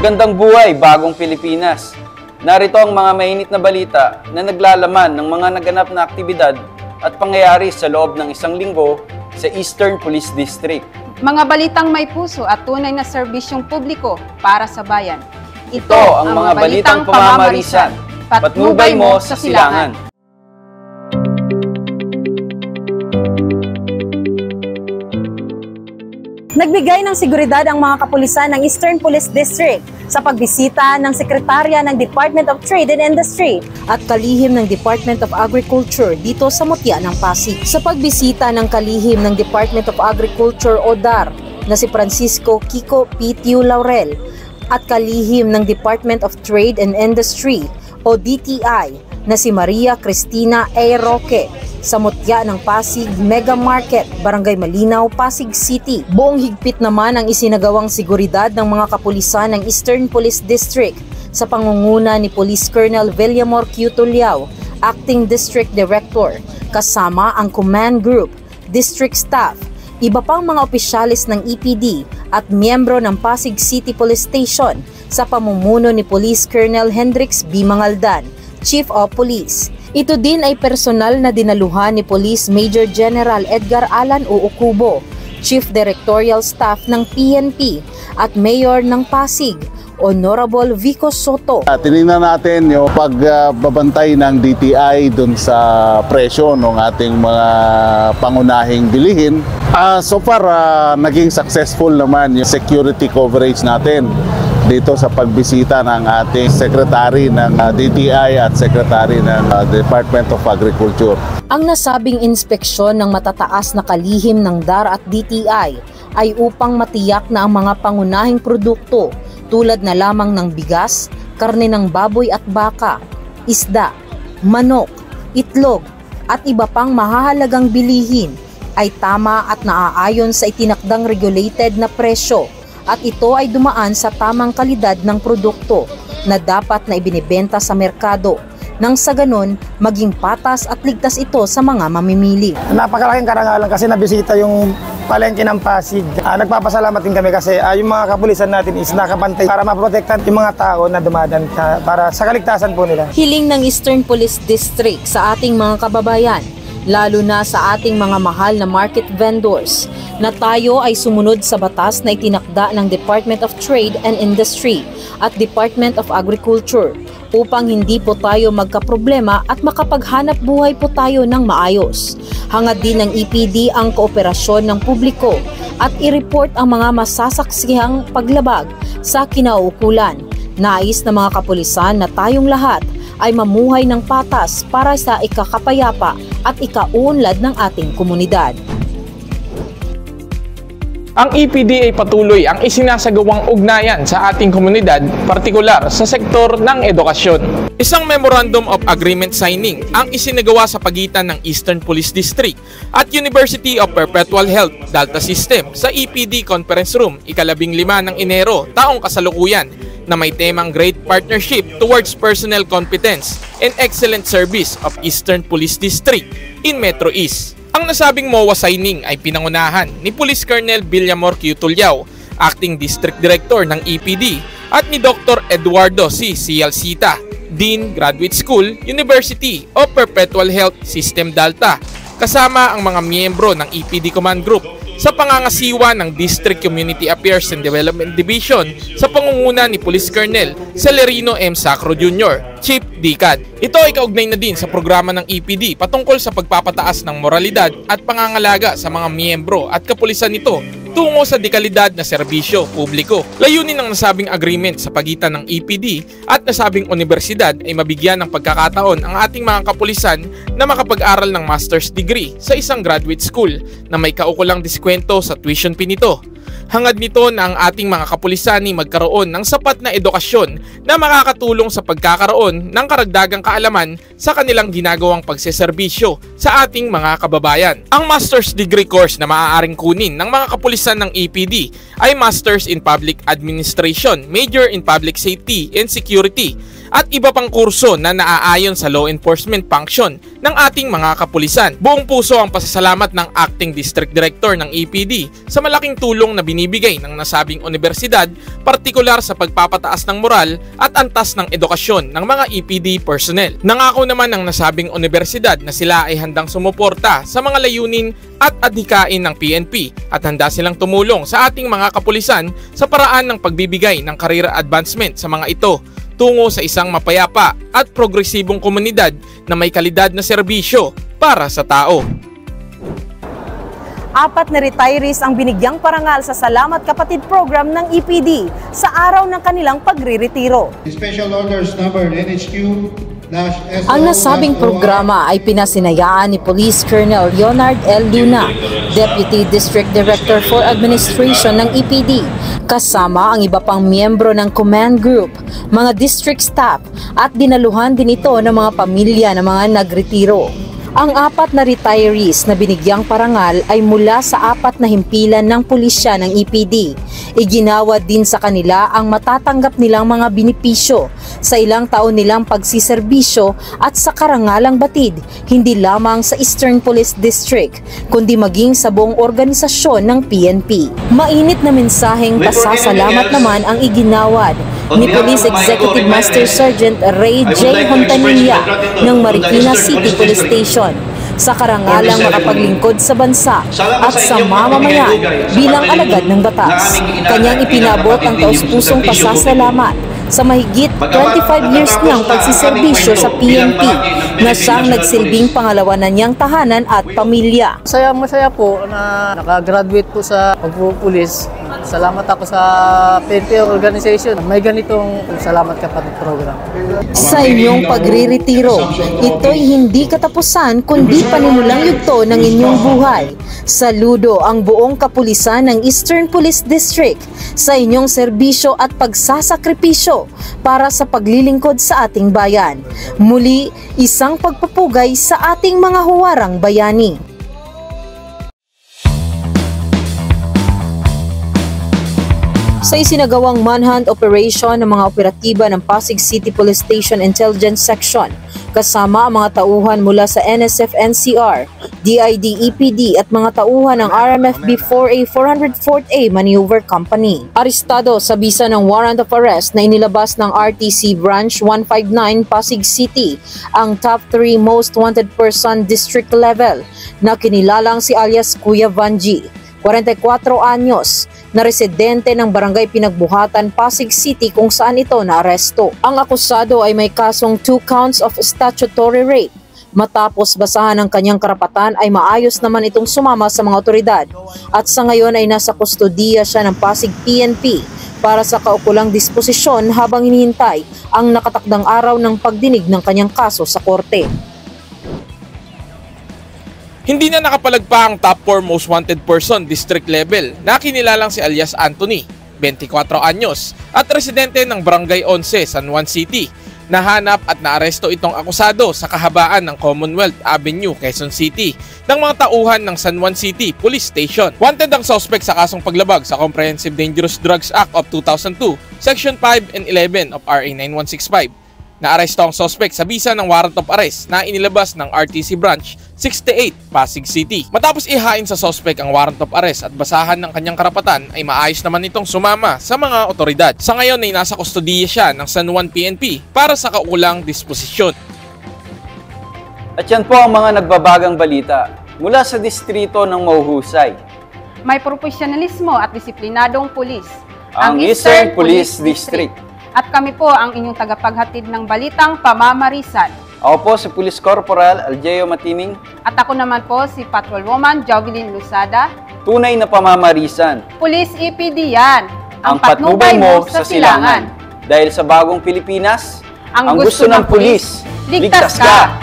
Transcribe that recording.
Magandang buhay, bagong Pilipinas. Narito ang mga mainit na balita na naglalaman ng mga naganap na aktibidad at pangyayari sa loob ng isang linggo sa Eastern Police District. Mga balitang may puso at tunay na serbisyong publiko para sa bayan. Ito ang mga balitang pamamarisan. Patnubay mo sa silangan. Nagbigay ng seguridad ang mga kapulisan ng Eastern Police District sa pagbisita ng Sekretarya ng Department of Trade and Industry at kalihim ng Department of Agriculture dito sa Mutya ng Pasig. Sa pagbisita ng kalihim ng Department of Agriculture o DAR na si Francisco Kiko Pitiu Laurel at kalihim ng Department of Trade and Industry o DTI na si Maria Cristina A. Roque sa Mutya ng Pasig Mega Market, Barangay Malinaw, Pasig City. Buong higpit naman ang isinagawang seguridad ng mga kapulisan ng Eastern Police District sa pangunguna ni Police Colonel Villamor Q. Tulyao, Acting District Director, kasama ang Command Group, District Staff, iba pang mga opisyalis ng EPD at miyembro ng Pasig City Police Station sa pamumuno ni Police Colonel Hendrix B. Mangaldan, Chief of Police. Ito din ay personal na dinaluhan ni Police Major General Edgar Alan Uukubo, Chief Directorial Staff ng PNP at Mayor ng Pasig, Honorable Vico Soto. Tinignan natin yung pagbabantay ng DTI dun sa presyo ng ating mga pangunahing bilihin. So far, naging successful naman yung security coverage natin dito sa pagbisita ng ating Secretary ng DTI at Secretary ng Department of Agriculture. Ang nasabing inspeksyon ng matataas na kalihim ng DAR at DTI ay upang matiyak na ang mga pangunahing produkto tulad na lamang ng bigas, karne ng baboy at baka, isda, manok, itlog at iba pang mahahalagang bilihin ay tama at naaayon sa itinakdang regulated na presyo at ito ay dumaan sa tamang kalidad ng produkto na dapat na ibinibenta sa merkado nang sa ganon maging patas at ligtas ito sa mga mamimili. Napakalaking karangalan kasi nabisita yung palengke ng Pasig. Nagpapasalamat din kami kasi yung mga kapulisan natin is nakapantay para maprotektan yung mga tao na dumadaan para sa kaligtasan po nila. Hiling ng Eastern Police District sa ating mga kababayan, lalo na sa ating mga mahal na market vendors, na tayo ay sumunod sa batas na itinakda ng Department of Trade and Industry at Department of Agriculture upang hindi po tayo magkaproblema at makapaghanap buhay po tayo ng maayos. Hangad din ng EPD ang kooperasyon ng publiko at i-report ang mga masasaksihang paglabag sa kinauukulan. Nais ng mga kapulisan na tayong lahat ay mamuhay ng patas para sa ikakapayapa at ikaunlad ng ating komunidad. Ang EPD ay patuloy ang isinasagawang ugnayan sa ating komunidad, partikular sa sektor ng edukasyon. Isang Memorandum of Agreement signing ang isinagawa sa pagitan ng Eastern Police District at University of Perpetual Health Delta System sa EPD Conference Room, ika-15 ng Enero, taong kasalukuyan, na may temang Great Partnership towards Personnel Competence and Excellent Service of Eastern Police District in Metro East. Ang nasabing MOA signing ay pinangunahan ni Police Colonel Villamor Q. Tulyao, Acting District Director ng EPD, at ni Dr. Eduardo C. Cialcita, Dean, Graduate School, University of Perpetual Health System Delta, kasama ang mga miyembro ng EPD Command Group sa pangangasiwa ng District Community Affairs and Development Division sa pangunguna ni Police Colonel Celerino M. Sacro Jr., Chief DCAD. Ito ay kaugnay na din sa programa ng EPD patungkol sa pagpapataas ng moralidad at pangangalaga sa mga miyembro at kapulisan nito tungo sa dekalidad na serbisyo publiko. Layunin ng nasabing agreement sa pagitan ng EPD at nasabing universidad ay mabigyan ng pagkakataon ang ating mga kapulisan na makapag-aral ng master's degree sa isang graduate school na may kaukulang diskwento sa tuition fee nito. Hangad nito na ang ating mga kapulisan ay magkaroon ng sapat na edukasyon na makakatulong sa pagkakaroon ng karagdagang kaalaman sa kanilang ginagawang pagseserbisyo sa ating mga kababayan. Ang master's degree course na maaaring kunin ng mga kapulisan ng EPD ay Masters in Public Administration, Major in Public Safety and Security, at iba pang kurso na naaayon sa law enforcement function ng ating mga kapulisan. Buong puso ang pasasalamat ng Acting District Director ng EPD sa malaking tulong na binibigay ng nasabing universidad, partikular sa pagpapataas ng moral at antas ng edukasyon ng mga EPD personnel. Nangako naman ng nasabing universidad na sila ay handang sumuporta sa mga layunin at adhikain ng PNP at handa silang tumulong sa ating mga kapulisan sa paraan ng pagbibigay ng career advancement sa mga ito tungo sa isang mapayapa at progresibong komunidad na may kalidad na serbisyo para sa tao. 4 na retirees ang binigyang parangal sa Salamat Kapatid program ng EPD sa araw ng kanilang pagre-retiro. Special Orders Number NHQ Ang nasabing programa ay pinasinayaan ni Police Colonel Leonard L. Luna, Deputy District Director for Administration ng EPD, kasama ang iba pang miyembro ng command group, mga district staff at dinaluhan din ito ng mga pamilya ng mga nagretiro. Ang 4 na retirees na binigyang parangal ay mula sa 4 na himpilan ng pulisya ng EPD. Iginawad din sa kanila ang matatanggap nilang mga benepisyo sa ilang taon nilang pagsiserbisyo at sa karangalang batid, hindi lamang sa Eastern Police District, kundi maging sa buong organisasyon ng PNP. Mainit na mensaheng pasasalamat naman ang iginawad ni Police Executive Master Sergeant Ray J. Hontanilla ng Marikina City Police Station sa karangalang makapaglingkod sa bansa at sa mamamayan bilang alagad ng batas. Kanyang ipinabot ang taus-pusong pasasalamat sa mahigit 25 years niyang pagsiservisyo sa PNP na siyang nagsilbing pangalawa na niyang tahanan at pamilya. Masaya po na nakagraduate po sa pagpupulis. Salamat ako sa PNP organization. May ganitong Salamat Kapatid program. Sa inyong pagre-retiro, ito'y hindi katapusan kundi panimulang yugto ng inyong buhay. Saludo ang buong kapulisan ng Eastern Police District sa inyong serbisyo at pagsasakripisyo para sa paglilingkod sa ating bayan. Muli, isang pagpupugay sa ating mga huwarang bayani. Sa isinagawang manhunt operation ng mga operatiba ng Pasig City Police Station Intelligence Section, kasama ang mga tauhan mula sa NSF-NCR, DID-EPD at mga tauhan ng RMFB 4A 404th A Maneuver Company. Arestado sa bisa ng warrant of arrest na inilabas ng RTC Branch 159 Pasig City ang top 3 most wanted person district level na kinilalang si alias Kuya Vanji, 44 anyos, na residente ng Barangay Pinagbuhatan, Pasig City kung saan ito naaresto. Ang akusado ay may kasong 2 counts of statutory rape. Matapos basahan ang kanyang karapatan ay maayos naman itong sumama sa mga otoridad at sa ngayon ay nasa kustodiya siya ng Pasig PNP para sa kaukulang disposisyon habang hinihintay ang nakatakdang araw ng pagdinig ng kanyang kaso sa korte. Hindi na nakapalagpa ang top 4 most wanted person district level na kinilalang si alias Anthony, 24 anyos, at residente ng Barangay 11, San Juan City. Nahanap at naaresto itong akusado sa kahabaan ng Commonwealth Avenue, Quezon City ng mga tauhan ng San Juan City Police Station. Wanted ang suspect sa kasong paglabag sa Comprehensive Dangerous Drugs Act of 2002, Section 5 and 11 of RA 9165. Naaresto ang suspect sa bisa ng warrant of arrest na inilabas ng RTC Branch 68, Pasig City. Matapos ihain sa suspect ang warrant of arrest at basahan ng kanyang karapatan ay maayos naman itong sumama sa mga otoridad. Sa ngayon ay nasa kustodiya siya ng San Juan PNP para sa kaukulang disposisyon. At yan po ang mga nagbabagang balita mula sa distrito ng mahuhusay. May profesionalismo at disiplinadong pulis. Ang Eastern Police District. At kami po ang inyong tagapaghatid ng balitang pamamarisan. Ako po si Police Corporal Aljeo Matiming. At ako naman po si Patrolwoman Jovelyn Lusada. Tunay na pamamarisan. Police EPD yan. Ang patnubay mo sa silangan. Dahil sa bagong Pilipinas, ang gusto ng pulis, ligtas ka!